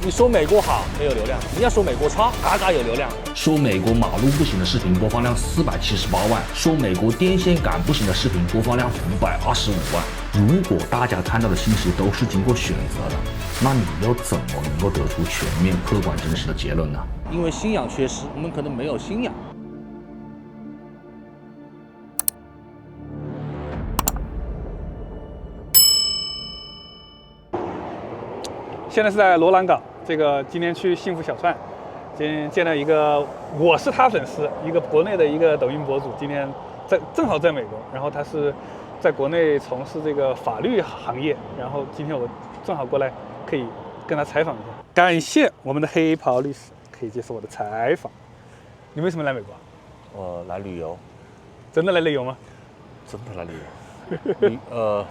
你说美国好没有流量，你要说美国差，嘎嘎有流量。说美国马路不行的视频播放量478万，说美国电线杆不行的视频播放量525万。如果大家看到的信息都是经过选择的，那你又怎么能够得出全面、客观、真实的结论呢？因为信仰缺失，我们可能没有信仰。现在是在罗兰港，今天去幸福小串，今天见了一个我是他粉丝，一个国内的一个抖音博主，今天正好在美国，然后他是在国内从事这个法律行业，然后今天我正好过来可以跟他采访一下。感谢我们的黑袍律师可以接受我的采访。你为什么来美国？我来旅游。真的来旅游吗？真的来旅游。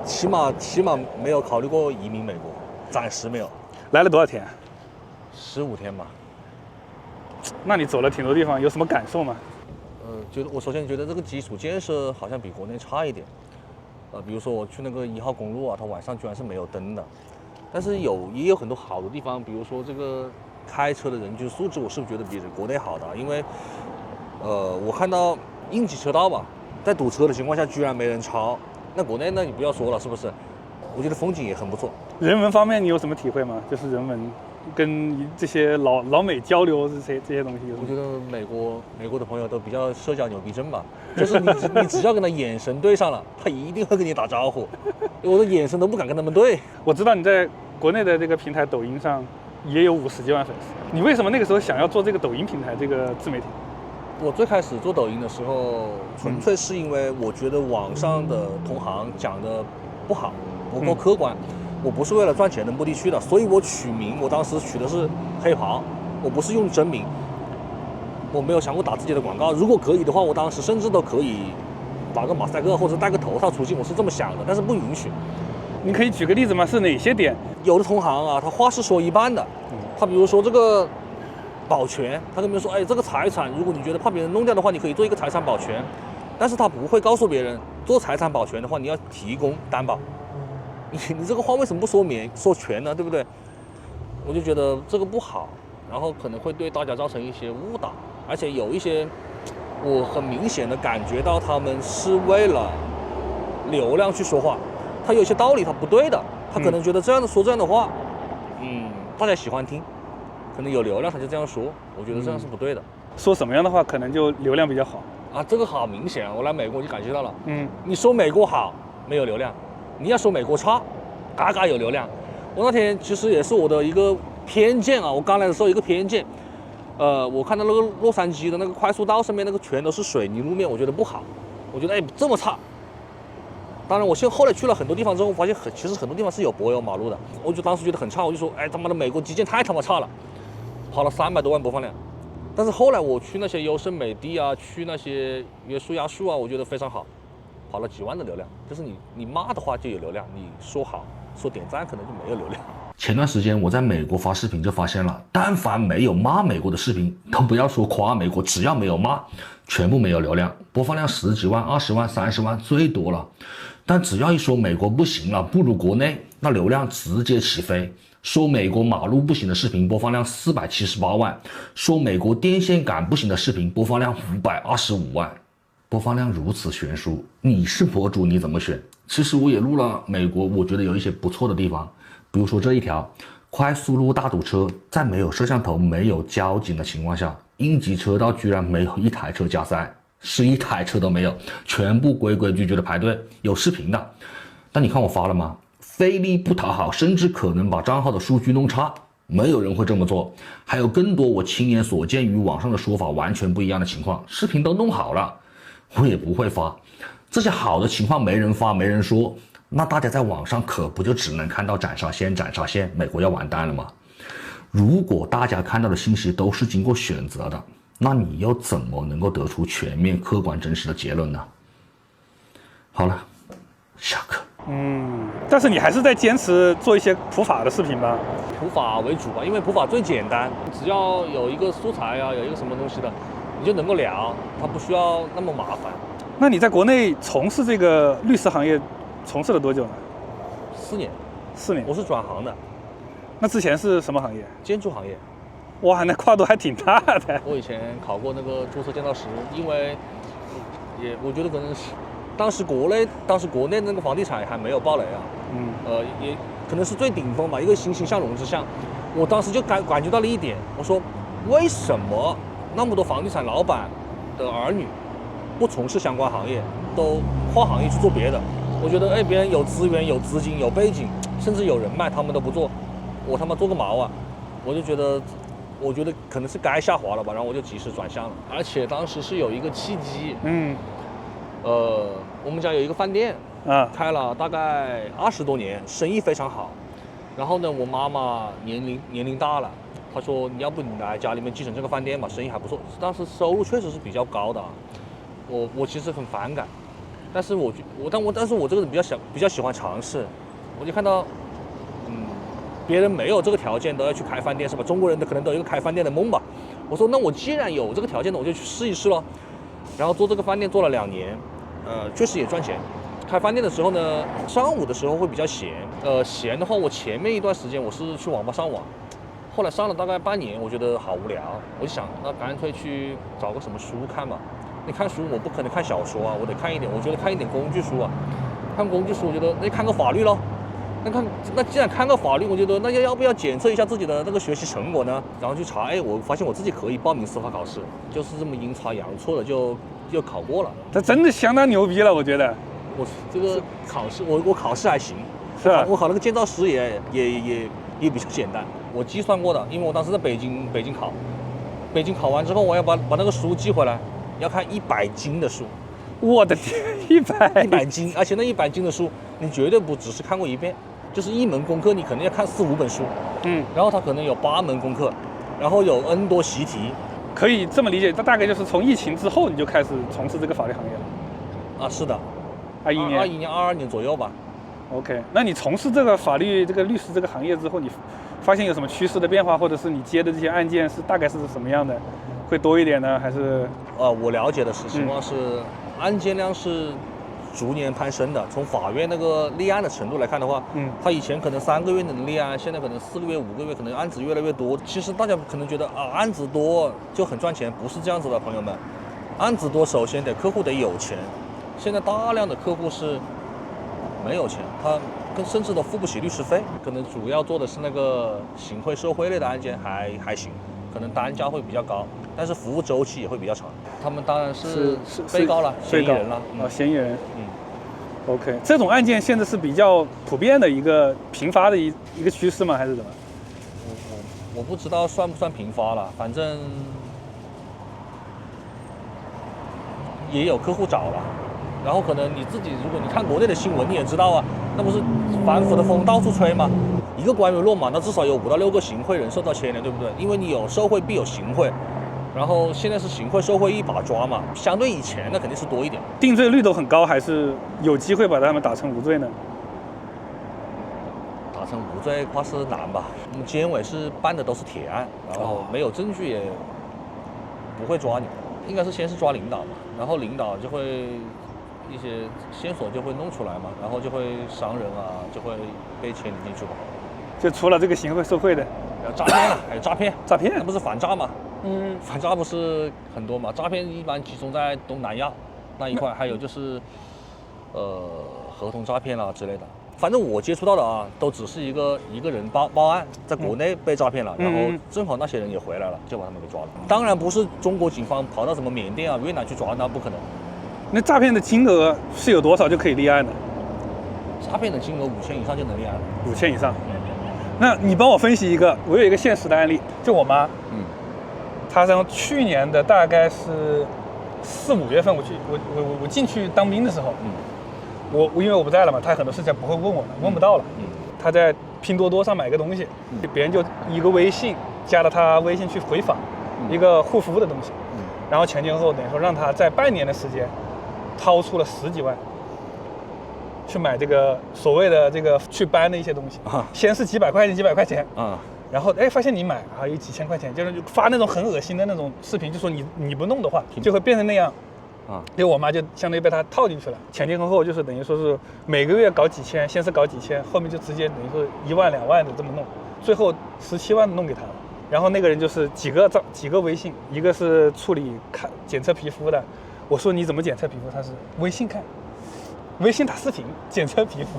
起码没有考虑过移民美国。暂时没有。来了多少天？15天吧。那你走了挺多地方，有什么感受吗？我首先觉得这个基础建设好像比国内差一点。比如说我去那个1号公路啊，它晚上居然是没有灯的。但是也有很多好的地方，比如说这个开车的人均素质，我是不是觉得比国内好的？因为我看到应急车道吧，在堵车的情况下居然没人超。那国内呢，你不要说了，是不是？我觉得风景也很不错。人文方面你有什么体会吗？就是人文跟这些老美交流这些东西。我觉得美国的朋友都比较社交牛逼症吧，就是你只要跟他眼神对上了，他一定会跟你打招呼。我的眼神都不敢跟他们对。我知道你在国内的这个平台抖音上也有50几万粉丝，你为什么那个时候想要做这个抖音平台这个自媒体？我最开始做抖音的时候，纯粹是因为我觉得网上的同行讲的不好，不够客观。我不是为了赚钱的目的去的，所以我取名，我当时取的是黑袍，我不是用真名，我没有想过打自己的广告。如果可以的话，我当时甚至都可以打个马赛克或者戴个头套出镜，我是这么想的，但是不允许。你可以举个例子吗？是哪些点？有的同行啊，他话是说一半的，他比如说这个保全，他跟别人说，哎，这个财产如果你觉得怕别人弄掉的话，你可以做一个财产保全，但是他不会告诉别人，做财产保全的话，你要提供担保。你这个话为什么不说全呢？对不对？我就觉得这个不好，然后可能会对大家造成一些误导，而且有一些我很明显的感觉到他们是为了流量去说话，他有些道理他不对的，他可能觉得说这样的话，大家喜欢听，可能有流量他就这样说，我觉得这样是不对的。说什么样的话可能就流量比较好啊？这个好明显，我来美国就感觉到了。你说美国好没有流量。你要说美国差，嘎嘎有流量。我那天其实也是我的一个偏见啊，我刚来的时候一个偏见。我看到那个洛杉矶的那个快速道上面那个全都是水泥路面，我觉得不好，我觉得这么差。当然，我后来去了很多地方之后，发现其实很多地方是有柏油马路的，我就当时觉得很差，我就说，他妈的美国基建太他妈差了，跑了300多万播放量。但是后来我去那些优胜美地啊，去那些约书亚树啊，我觉得非常好。跑了几万的流量，就是你骂的话就有流量，你说好说点赞可能就没有流量。前段时间我在美国发视频就发现了，但凡没有骂美国的视频，都不要说夸美国，只要没有骂，全部没有流量，播放量10几万、20万、30万最多了。但只要一说美国不行了，不如国内，那流量直接起飞。说美国马路不行的视频播放量478万，说美国电线杆不行的视频播放量525万。播放量如此悬殊，你是博主你怎么选？其实我也录了美国，我觉得有一些不错的地方，比如说这一条快速路大堵车，在没有摄像头、没有交警的情况下，应急车道居然没有一台车加塞，是一台车都没有，全部规规矩矩的排队，有视频的。但你看我发了吗？费力不讨好，甚至可能把账号的数据弄差，没有人会这么做。还有更多我亲眼所见与网上的说法完全不一样的情况，视频都弄好了，我也不会发。这些好的情况没人发没人说，那大家在网上可不就只能看到斩杀线，美国要完蛋了吗？如果大家看到的信息都是经过选择的，那你又怎么能够得出全面、客观、真实的结论呢？好了，下课。但是你还是在坚持做一些普法的视频吧？普法为主吧，因为普法最简单，只要有一个素材啊，有一个什么东西的，你就能够聊，它不需要那么麻烦。那你在国内从事这个律师行业从事了多久呢？4年。4年。我是转行的。那之前是什么行业？建筑行业。哇，那跨度还挺大的。我以前考过那个注册建造师，因为我觉得可能是当时国内那个房地产还没有暴雷啊，也可能是最顶峰吧，一个欣欣向荣之下。我当时就感觉到了一点，我说为什么那么多房地产老板的儿女不从事相关行业，都跨行业去做别的？我觉得别人有资源、有资金、有背景，甚至有人脉，他们都不做，我他妈做个毛啊！我觉得可能是该下滑了吧，然后我就及时转向了。而且当时是有一个契机，我们家有一个饭店，开了大概20多年，生意非常好。然后呢，我妈妈年龄大了，她说你要不你来家里面继承这个饭店吧，生意还不错。当时收入确实是比较高的，我其实很反感，但是我这个人比较喜欢尝试，我就看到，别人没有这个条件都要去开饭店是吧？中国人可能都有一个开饭店的梦吧。我说那我既然有这个条件呢，我就去试一试咯。然后做这个饭店做了2年，确实也赚钱。开饭店的时候呢，上午的时候会比较闲，闲的话，我前面一段时间我是去网吧上网，后来上了大概半年，我觉得好无聊，我就想那干脆去找个什么书看吧。你看书我不可能看小说啊，我得看一点，我觉得看一点工具书啊。看工具书，我觉得那看个法律咯。那既然看个法律，我觉得那要不要检测一下自己的那个学习成果呢？然后去查，我发现我自己可以报名司法考试，就是这么阴差阳错的就考过了。这真的相当牛逼了，我觉得。我这个考试，我考试还行，是吧？我考那个建造师也比较简单。我计算过的，因为我当时在北京考，北京考完之后，我要把那个书寄回来，要看100斤的书。我的天，100斤，而且那100斤的书，你绝对不只是看过一遍，就是一门功课你可能要看4、5本书，然后它可能有8门功课，然后有 N 多习题。可以这么理解，它大概就是从疫情之后你就开始从事这个法律行业了。啊，是的，21年、22年左右吧。OK， 那你从事这个法律、这个律师这个行业之后，你发现有什么趋势的变化，或者是你接的这些案件大概是什么样的？会多一点呢，还是？我了解的情况是，案件量是逐年攀升的。从法院那个立案的程度来看的话，他以前可能3个月能立案，现在可能4个月、5个月，可能案子越来越多。其实大家可能觉得案子多就很赚钱，不是这样子的，朋友们。案子多，首先客户得有钱。现在大量的客户是没有钱，他甚至都付不起律师费，可能主要做的是那个行贿受贿类的案件还行，可能单价会比较高，但是服务周期也会比较长。他们当然是被告了，嫌疑人了。嫌疑人。OK， 这种案件现在是比较普遍的一个频发的一个趋势吗？还是怎么？我不知道算不算频发了，反正也有客户找了。然后可能你自己，如果你看国内的新闻，你也知道啊，那不是反腐的风到处吹吗？一个官员落马，那至少有5到6个行贿人受到牵连，对不对？因为你有受贿必有行贿，然后现在是行贿受贿一把抓嘛，相对以前那肯定是多一点。定罪率都很高，还是有机会把他们打成无罪呢？打成无罪怕是难吧？我们监委是办的都是铁案，然后没有证据也不会抓你，应该是先是抓领导嘛，然后领导就会一些线索就会弄出来嘛，然后就会伤人啊，就会被牵连进去吧。就除了这个行贿受贿的，还有诈骗了，还有诈骗，那不是反诈吗？反诈不是很多嘛？诈骗一般集中在东南亚那一块，还有就是合同诈骗啦之类的。反正我接触到的啊，都只是一个人报案，在国内被诈骗了，然后正好那些人也回来了，就把他们给抓了。当然不是中国警方跑到什么缅甸啊、越南去抓，那不可能。那诈骗的金额是有多少就可以立案的？诈骗的金额5000以上就能立案了。5000以上。那你帮我分析一个，我有一个现实的案例，就我妈，她从去年的大概是4、5月份，我进去当兵的时候，我因为我不在了嘛，她很多事情不会问我了，问不到了。她在拼多多上买个东西，别人就一个微信加了她微信去回访一个护肤的东西，然后前后等于说让她在半年的时间掏出了10几万。去买这个所谓的这个去搬的一些东西，先是几百块钱，然后发现你买有几千块钱，就是发那种很恶心的那种视频，就说你不弄的话就会变成那样，因为我妈就相当于被他套进去了，前后就是等于说是每个月搞几千，先是搞几千，后面就直接等于说1万2万的这么弄，最后17万弄给他了。然后那个人就是几个微信，一个是处理检测皮肤的，我说你怎么检测皮肤，他是微信看，微信打视频检测皮肤。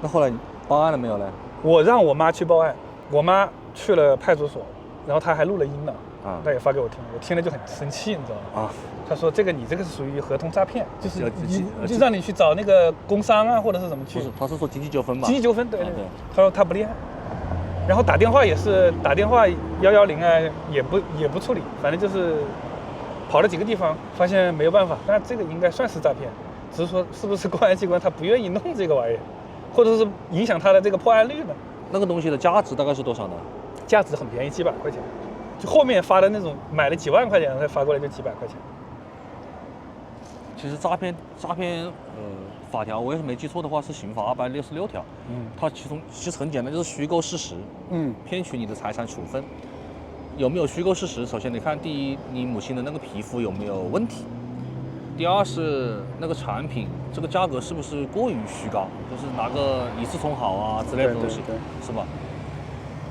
那后来你报案了没有呢？我让我妈去报案，我妈去了派出所，然后她还录了音呢，她也发给我听，我听了就很生气，你知道吗？她说你这个是属于合同诈骗，就是就让你去找那个工商啊或者是怎么去。不是，他是说经济纠纷嘛？经济纠纷，对。她说她不立案，然后打电话也是打电话110啊，也不处理，反正就是跑了几个地方，发现没有办法。那这个应该算是诈骗，只是说是不是公安机关他不愿意弄这个玩意儿，或者是影响他的这个破案率呢？那个东西的价值大概是多少呢？价值很便宜，几百块钱。就后面发的那种买了几万块钱才发过来就几百块钱。其实诈骗法条我要是没记错的话是刑法266条，它其实很简单，就是虚构事实，骗取你的财产处分。有没有虚构事实？首先你看，第一，你母亲的那个皮肤有没有问题？第二是那个产品这个价格是不是过于虚高，就是拿个一次充好啊之类的东西，是吧？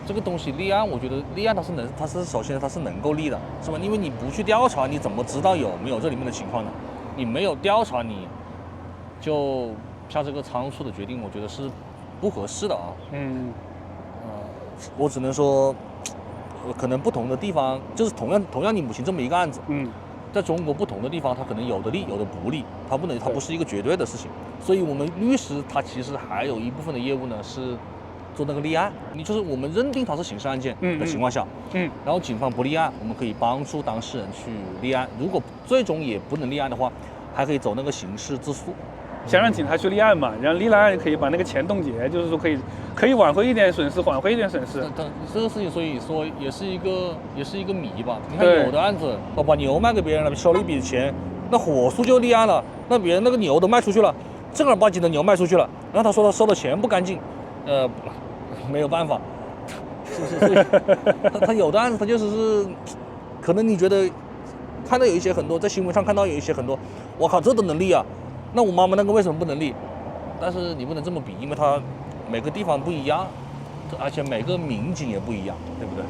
这个东西立案，我觉得立案它是首先它是能够立的，是吧？因为你不去调查，你怎么知道有没有这里面的情况呢？你没有调查，你就下这个仓促的决定，我觉得是不合适的啊。我只能说，可能不同的地方，就是同样你母亲这么一个案子，在中国不同的地方，它可能有的利，有的不利，它不是一个绝对的事情。所以我们律师他其实还有一部分的业务呢是做那个立案，你就是我们认定它是刑事案件的情况下，然后警方不立案，我们可以帮助当事人去立案。如果最终也不能立案的话，还可以走那个刑事自诉。想让警察去立案嘛，然后立了案可以把那个钱冻结，就是说可以挽回一点损失，缓回一点损失。这个事情，所以说也是一个谜吧。你看有的案子，我把牛卖给别人了，收了一笔钱，那火速就立案了，那别人那个牛都卖出去了，正儿八经的牛卖出去了，然后他说他收的钱不干净，没有办法，所以他有的案子他就是可能你觉得看到有一些很多在新闻上看到有一些很多，我靠这都能立啊，那我妈妈那个为什么不能立？但是你不能这么比，因为它每个地方不一样，而且每个民警也不一样，对不对？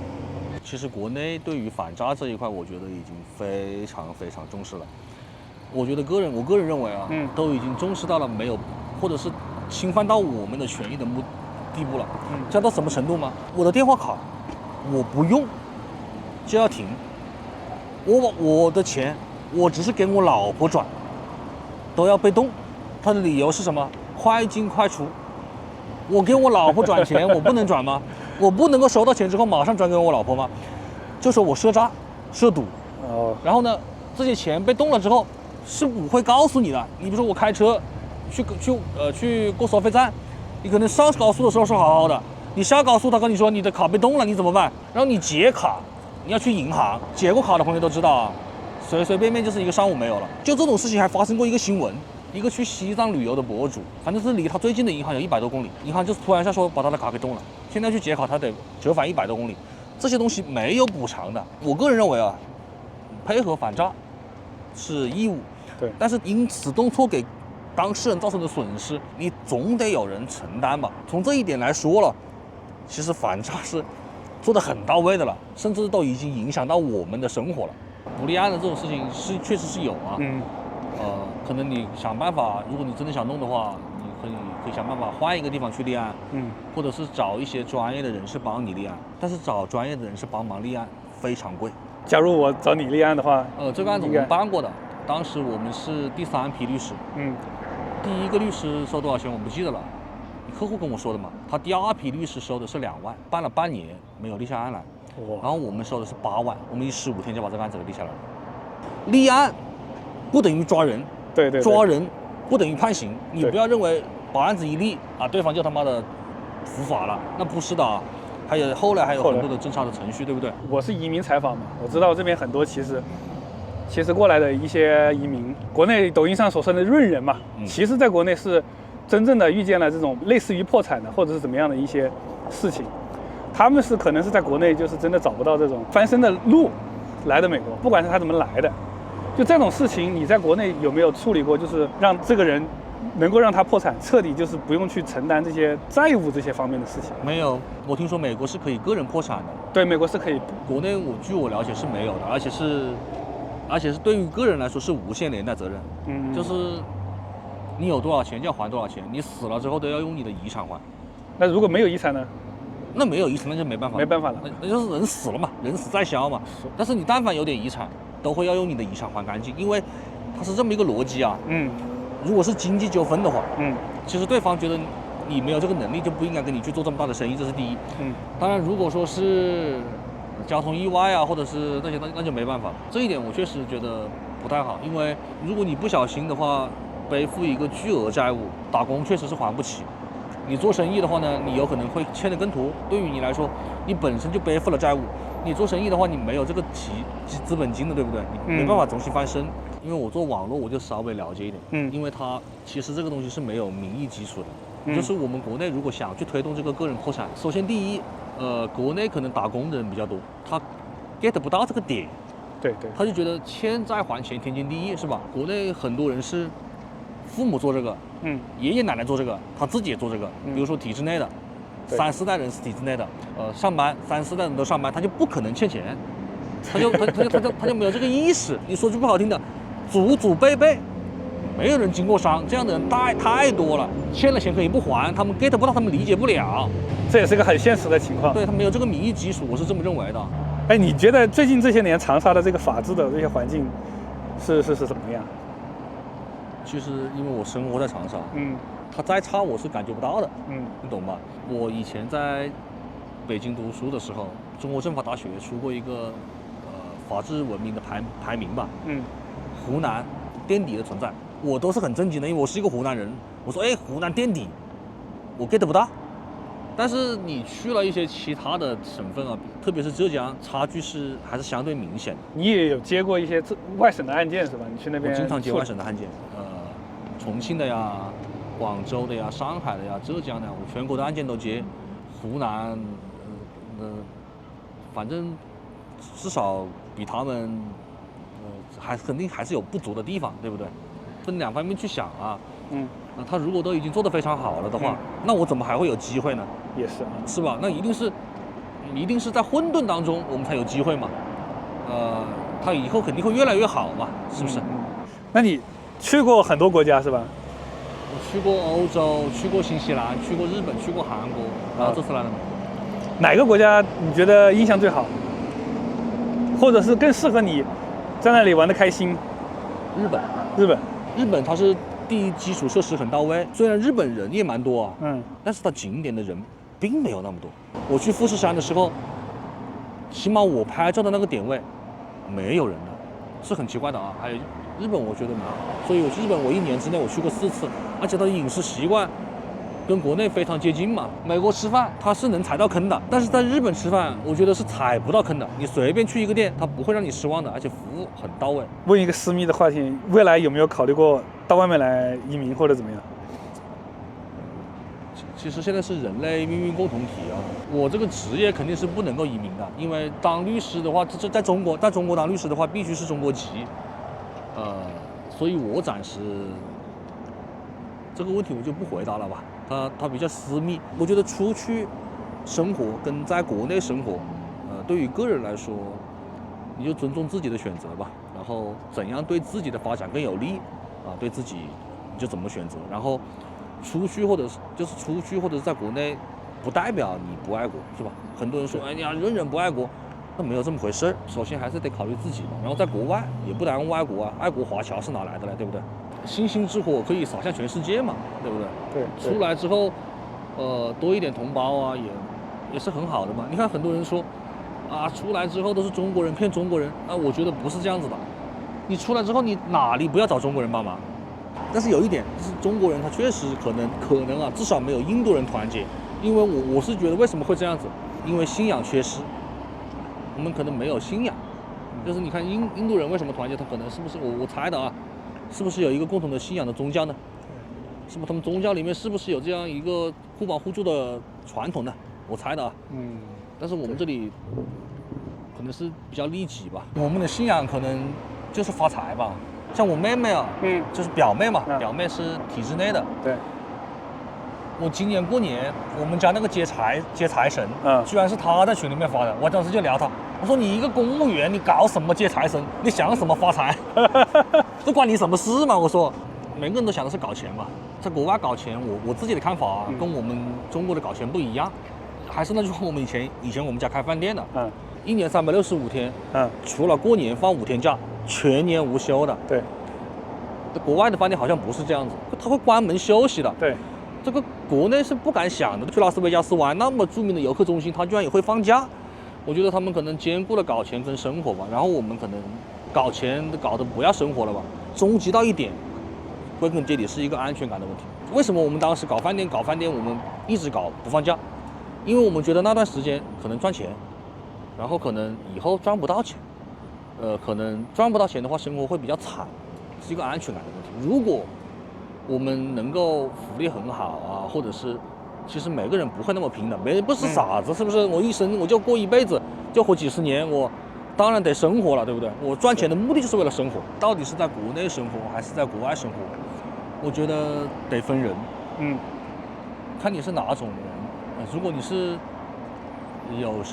其实国内对于反诈这一块，我觉得已经非常非常重视了。我觉得我个人认为啊，都已经重视到了没有，或者是侵犯到我们的权益的地步了。这到什么程度吗？我的电话卡我不用就要停，我的钱我只是给我老婆转，都要被冻。他的理由是什么？快进快出。我给我老婆转钱，我不能转吗？我不能够收到钱之后马上转给我老婆吗？就说我涉诈、涉赌。然后呢，这些钱被冻了之后是不会告诉你的。你比如说我开车去过收费站，你可能上高速的时候是好好的，你下高速他跟你说你的卡被冻了，你怎么办？然后你解卡，你要去银行，解过卡的朋友都知道啊，随随便便就是一个上午没有了。就这种事情还发生过一个新闻。一个去西藏旅游的博主，反正是离他最近的银行有100多公里，银行就是突然一下说把他的卡给冻了，现在去解卡他得折返100多公里，这些东西没有补偿的。我个人认为啊，配合反诈是义务，对，但是因此动错给当事人造成的损失，你总得有人承担吧。从这一点来说了，其实反诈是做得很到位的了，甚至都已经影响到我们的生活了。不立案的这种事情确实是有啊。可能你想办法，如果你真的想弄的话，你可以想办法换一个地方去立案，或者是找一些专业的人士帮你立案。但是找专业的人士帮忙立案非常贵。假如我找你立案的话，这个案子我们办过的，当时我们是第3批律师，第一个律师收多少钱我不记得了，客户跟我说的嘛。他第2批律师收的是2万，办了半年没有立下案来，然后我们收的是8万，我们以15天就把这个案子给立下来了。立案不等于抓人，对，抓人不等于判刑。你不要认为把案子一立啊，对方就他妈的伏法了，那不是的啊。后来还有很多的侦查的程序，对不对？我是移民采访嘛，我知道这边很多其实过来的一些移民，国内抖音上所说的润人嘛，其实在国内是真正的遇见了这种类似于破产的或者是怎么样的一些事情，他们是可能是在国内就是真的找不到这种翻身的路，来的美国，不管是他怎么来的。就这种事情，你在国内有没有处理过？就是让这个人能够让它破产，彻底就是不用去承担这些债务这些方面的事情？没有，我听说美国是可以个人破产的。对，美国是可以。国内据我了解是没有的，而且是对于个人来说是无限连带责任。就是你有多少钱就要还多少钱，你死了之后都要用你的遗产还。那如果没有遗产呢？那没有遗产那就没办法，没办法了，那就是人死了嘛，人死再消嘛。但是你但凡有点遗产，都会要用你的遗产还干净，因为它是这么一个逻辑啊。如果是经济纠纷的话，其实对方觉得你没有这个能力，就不应该跟你去做这么大的生意，这是第一。当然如果说是交通意外啊，或者是那些那就没办法。这一点我确实觉得不太好，因为如果你不小心的话，背负一个巨额债务，打工确实是还不起。你做生意的话呢，你有可能会欠得更多。对于你来说，你本身就背负了债务，你做生意的话，你没有这个资本金的，对不对？你没办法重新翻身。因为我做网络，我就稍微了解一点。因为它其实这个东西是没有民意基础的。就是我们国内如果想去推动这个个人破产，首先第一，国内可能打工的人比较多，他 get 不到这个点。对，他就觉得欠债还钱天经地义，是吧？国内很多人是父母做这个，爷爷奶奶做这个，他自己也做这个。比如说体制内的，3、4代人是体制内的，上班3、4代人都上班，他就不可能欠钱，他就没有这个意识。你说句不好听的，祖祖辈辈没有人经过伤，这样的人太多了，欠了钱可以不还，他们 get 不到，他们理解不了，这也是个很现实的情况。对，他没有这个民意基础，我是这么认为的。哎，你觉得最近这些年长沙的这个法治的这些环境是怎么样？其实因为我生活在长沙，它再差我是感觉不到的，你懂吧？我以前在北京读书的时候，中国政法大学出过一个法治文明的排名吧，湖南垫底的存在，我都是很震惊的，因为我是一个湖南人，我说湖南垫底，我 get 不到。但是你去了一些其他的省份啊，特别是浙江，差距还是相对明显的。你也有接过一些外省的案件是吧？你去那边？我经常接外省的案件，重庆的呀、广州的呀、上海的呀、浙江的呀，我全国的案件都接。湖南，反正至少比他们，肯定还是有不足的地方，对不对？分两方面去想啊。他如果都已经做得非常好了的话，那我怎么还会有机会呢？也是，是吧？那一定是在混沌当中我们才有机会嘛。他以后肯定会越来越好嘛，是不是？那你去过很多国家是吧？我去过欧洲，去过新西兰，去过日本，去过韩国，然后这次来了美国。哪个国家你觉得印象最好，或者是更适合你在那里玩得开心？日本它是第一基础设施很到位，虽然日本人也蛮多啊，但是它景点的人并没有那么多。我去富士山的时候，起码我拍照的那个点位没有人的，是很奇怪的啊。还有日本我觉得蛮好，所以我去日本我1年之内我去过4次，而且它的饮食习惯跟国内非常接近嘛。美国吃饭它是能踩到坑的，但是在日本吃饭我觉得是踩不到坑的，你随便去一个店它不会让你失望的，而且服务很到位。问一个私密的话题，未来有没有考虑过到外面来移民或者怎么样？其实现在是人类命运共同体啊，我这个职业肯定是不能够移民的，因为当律师的话，这在中国当律师的话必须是中国籍，所以我暂时这个问题我就不回答了吧，它比较私密。我觉得出去生活跟在国内生活，对于个人来说，你就尊重自己的选择吧，然后怎样对自己的发展更有利啊，对自己你就怎么选择，然后。出去或者是在国内，不代表你不爱国，是吧？很多人说，哎呀，人不爱国，那没有这么回事儿。首先还是得考虑自己，然后在国外也不耽误爱国啊，爱国华侨是哪来的嘞？对不对？星星之火可以洒向全世界嘛，对不对？对。出来之后，多一点同胞啊，也是很好的嘛。你看很多人说，啊，出来之后都是中国人骗中国人，啊，我觉得不是这样子的。你出来之后，你哪里不要找中国人帮忙？但是有一点，就是中国人他确实可能啊，至少没有印度人团结。因为我是觉得为什么会这样子？因为信仰缺失，我们可能没有信仰。就是你看印度人为什么团结？他可能是不是我猜的啊？是不是有一个共同的信仰的宗教呢？是不是他们宗教里面是不是有这样一个互帮互助的传统呢？我猜的啊。但是我们这里可能是比较利己吧。我们的信仰可能就是发财吧。像我妹妹啊，就是表妹嘛，表妹是体制内的。对。我今年过年，我们家那个接财神，居然是她在群里面发的。我当时就聊她，我说你一个公务员，你搞什么接财神？你想什么发财？这关你什么事嘛？我说，每个人都想的是搞钱嘛，在国外搞钱，我自己的看法啊，跟我们中国的搞钱不一样。还是那句话，我们以前我们家开饭店的，一年365天，除了过年放5天假，全年无休的。对。国外的饭店好像不是这样子，他会关门休息的。对。这个国内是不敢想的，去拉斯维加斯玩那么著名的游客中心，他居然也会放假。我觉得他们可能兼顾了搞钱跟生活吧，然后我们可能搞钱搞得不要生活了吧。终极到一点，归根结底是一个安全感的问题。为什么我们当时搞饭店，我们一直搞不放假？因为我们觉得那段时间可能赚钱，然后可能以后赚不到钱，可能赚不到钱的话，生活会比较惨，是一个安全感的问题。如果我们能够福利很好啊，或者是，其实每个人不会那么平等，没人不是傻子，是不是？我一生我就过一辈子，就活几十年，我当然得生活了，对不对？我赚钱的目的就是为了生活，到底是在国内生活还是在国外生活？我觉得得分人，看你是哪种人。如果你是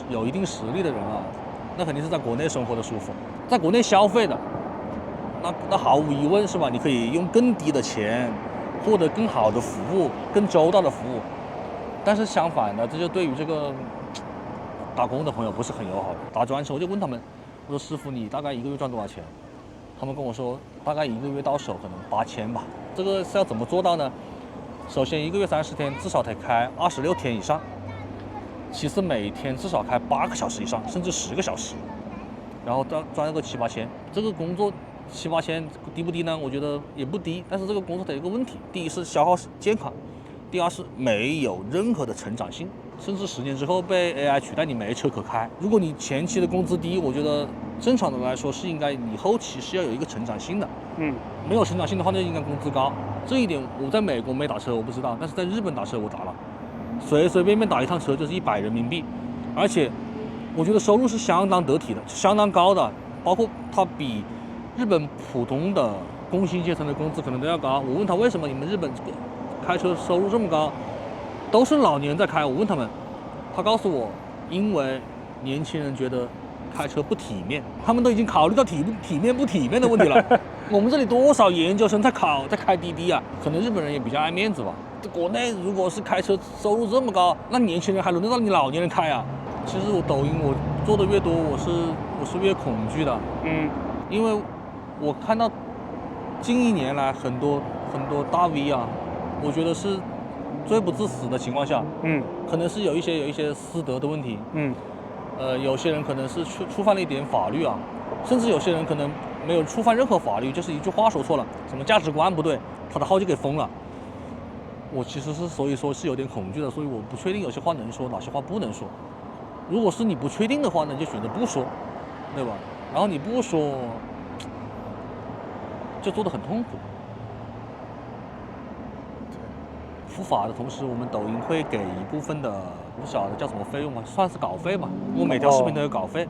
有一定实力的人啊，那肯定是在国内生活的舒服，在国内消费的。那毫无疑问是吧？你可以用更低的钱获得更好的服务、更周到的服务。但是相反的，这就对于这个打工的朋友不是很友好的。打完之后我就问他们，我说师傅，你大概一个月赚多少钱？他们跟我说，大概一个月到手可能8000吧。这个是要怎么做到呢？首先一个月30天，至少得开26天以上。其次每天至少开8个小时以上，甚至10个小时，然后赚个7、8千。这个工作7、8千低不低呢？我觉得也不低，但是这个工作它有一个问题：第一是消耗健康，第二是没有任何的成长性，甚至10年之后被 AI 取代，你没车可开。如果你前期的工资低，我觉得正常的来说是应该你后期是要有一个成长性的。没有成长性的话，就应该工资高。这一点我在美国没打车，我不知道，但是在日本打车我打了，随随便便打一趟车就是100人民币，而且我觉得收入是相当得体的，相当高的，包括它比日本普通的工薪阶层的工资可能都要高。我问他为什么你们日本开车收入这么高，都是老年人在开。我问他们，他告诉我，因为年轻人觉得开车不体面，他们都已经考虑到体面不体面的问题了。我们这里多少研究生在开滴滴啊，可能日本人也比较爱面子吧。国内如果是开车收入这么高，那年轻人还轮得到你老年人开啊？其实我抖音我做的越多，我是越恐惧的。因为我看到近1年来很多大 V 啊，我觉得是罪不至死的情况下，可能是有一些私德的问题，有些人可能是触犯了一点法律啊，甚至有些人可能没有触犯任何法律，就是一句话说错了，什么价值观不对，他的号就给封了。我其实是所以说是有点恐惧的，所以我不确定有些话能说，哪些话不能说。如果是你不确定的话呢，就选择不说，对吧？然后你不说，就做得很痛苦。伏法的同时，我们抖音会给一部分的不晓得叫什么费用吧，算是稿费吧。我每条视频都有稿费，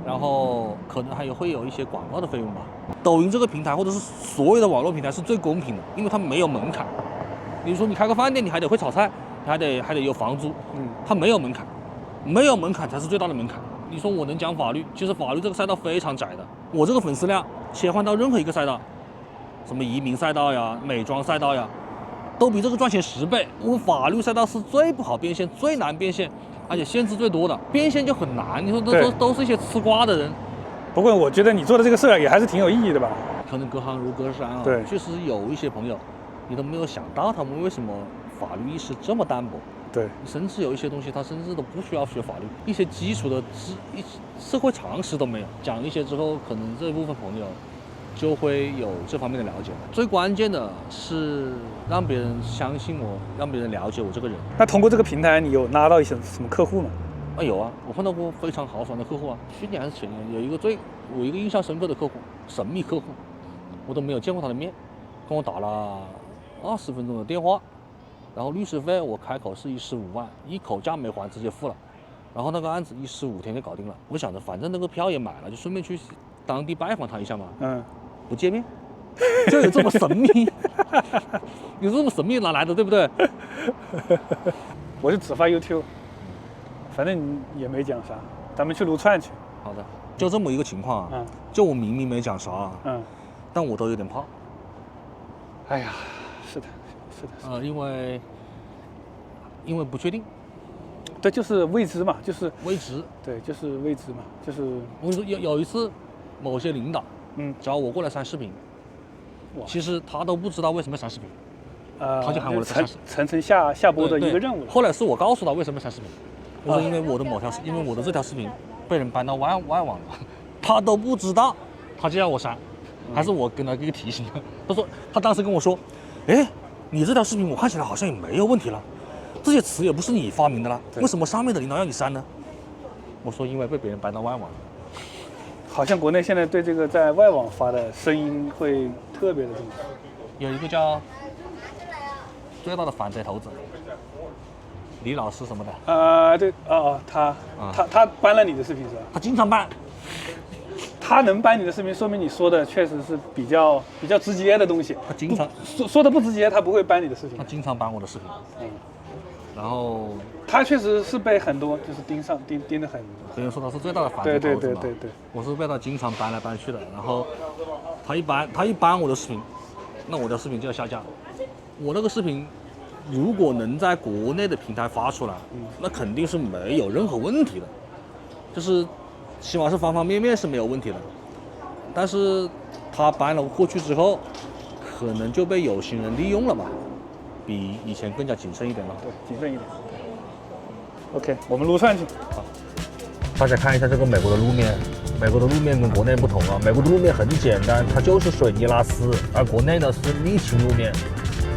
然后可能会有一些广告的费用吧。抖音这个平台或者是所有的网络平台是最公平的，因为它没有门槛。比如说你开个饭店，你还得会炒菜，你还得有房租，它没有门槛，没有门槛才是最大的门槛。你说我能讲法律，其实法律这个赛道非常窄的。我这个粉丝量切换到任何一个赛道，什么移民赛道呀、美妆赛道呀，都比这个赚钱10倍。我们法律赛道是最不好变现、最难变现，而且限制最多的，变现就很难。你说都是一些吃瓜的人。不过我觉得你做的这个事儿也还是挺有意义的吧？可能隔行如隔山啊。对，确实有一些朋友，你都没有想到他们为什么法律意识这么单薄。对，甚至有一些东西他甚至都不需要学法律，一些基础的社会常识都没有。讲一些之后，可能这部分朋友就会有这方面的了解。最关键的是让别人相信我，让别人了解我这个人。那通过这个平台，你有拉到一些什么客户吗？有啊，我碰到过非常豪爽的客户啊。去年还是前年，有一个印象深刻的客户，神秘客户，我都没有见过他的面，跟我打了20分钟的电话。然后律师费我开口是15万，一口价没还直接付了，然后那个案子15天就搞定了。我想着反正那个票也买了，就顺便去当地拜访他一下嘛。不见面，就有这么神秘，有这么神秘哪来的，对不对？我就只发 YouTube， 反正也没讲啥，咱们去撸串去。好的，就这么一个情况啊。嗯。就我明明没讲啥，但我都有点怕。哎呀，是的。因为不确定。对，就是未知嘛，就是未知。对，就是未知嘛，就是我跟你说，有一次，某些领导找我过来删视频，其实他都不知道为什么要删视频，他就喊我来删。层下播的一个任务。后来是我告诉他为什么删视频，我说因为我的这条视频被人搬到外网了，他都不知道，他就要我删，还是我跟他一个提醒。他说他当时跟我说，哎，你这条视频我看起来好像也没有问题了，这些词也不是你发明的啦，为什么上面的领导要你删呢？我说因为被别人搬到外网了。好像国内现在对这个在外网发的声音会特别的重视。有一个叫最大的反贼头子李老师什么的。对，他搬了你的视频是吧？他经常搬。他能搬你的视频，说明你说的确实是比较直接的东西。他经常说的不直接，他不会搬你的视频。他经常搬我的视频。然后他确实是被很多就是盯得很。别人说他是最大的反贼头子嘛。对。我是被他经常搬来搬去的，然后他一搬我的视频，那我的视频就要下架。我那个视频如果能在国内的平台发出来，那肯定是没有任何问题的，就是起码是方方面面是没有问题的。但是他搬了过去之后，可能就被有心人利用了吧，比以前更加谨慎一点了。对，谨慎一点。OK， 我们撸串去。好，大家看一下这个美国的路面，美国的路面跟国内不同啊，美国的路面很简单，它就是水泥拉丝，而国内呢是沥青路面。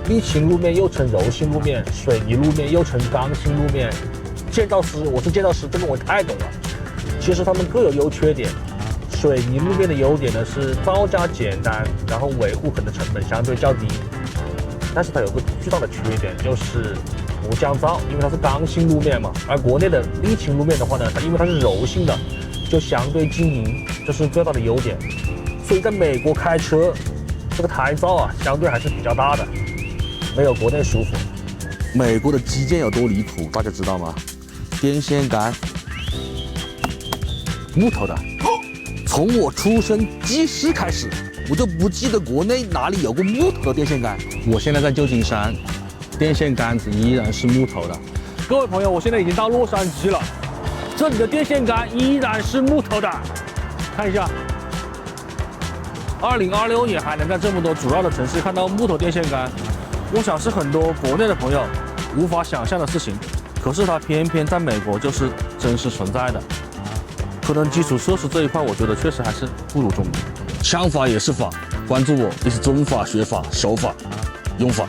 沥青路面又称柔性路面，水泥路面又称刚性路面。我是建造师，这个我太懂了。其实它们各有优缺点。水泥路面的优点呢是造价简单，然后维护可能成本相对较低。但是它有个巨大的缺点，就是不降噪，因为它是刚性路面嘛。而国内的沥青路面的话呢，因为它是柔性的，就相对晶莹，这是最大的优点。所以在美国开车，这个胎噪啊，相对还是比较大的。没有国内舒服。美国的基建有多离谱，大家知道吗？电线杆，木头的。从我出生记事开始，我就不记得国内哪里有过木头的电线杆。我现在在旧金山，电线杆子依然是木头的。各位朋友，我现在已经到洛杉矶了，这里的电线杆依然是木头的。看一下，2026年还能在这么多主要的城市看到木头电线杆。我想是很多国内的朋友无法想象的事情，可是它偏偏在美国就是真实存在的。可能基础设施这一块，我觉得确实还是不如中国。枪法也是法，关注我，也是中法学法、手法、用法。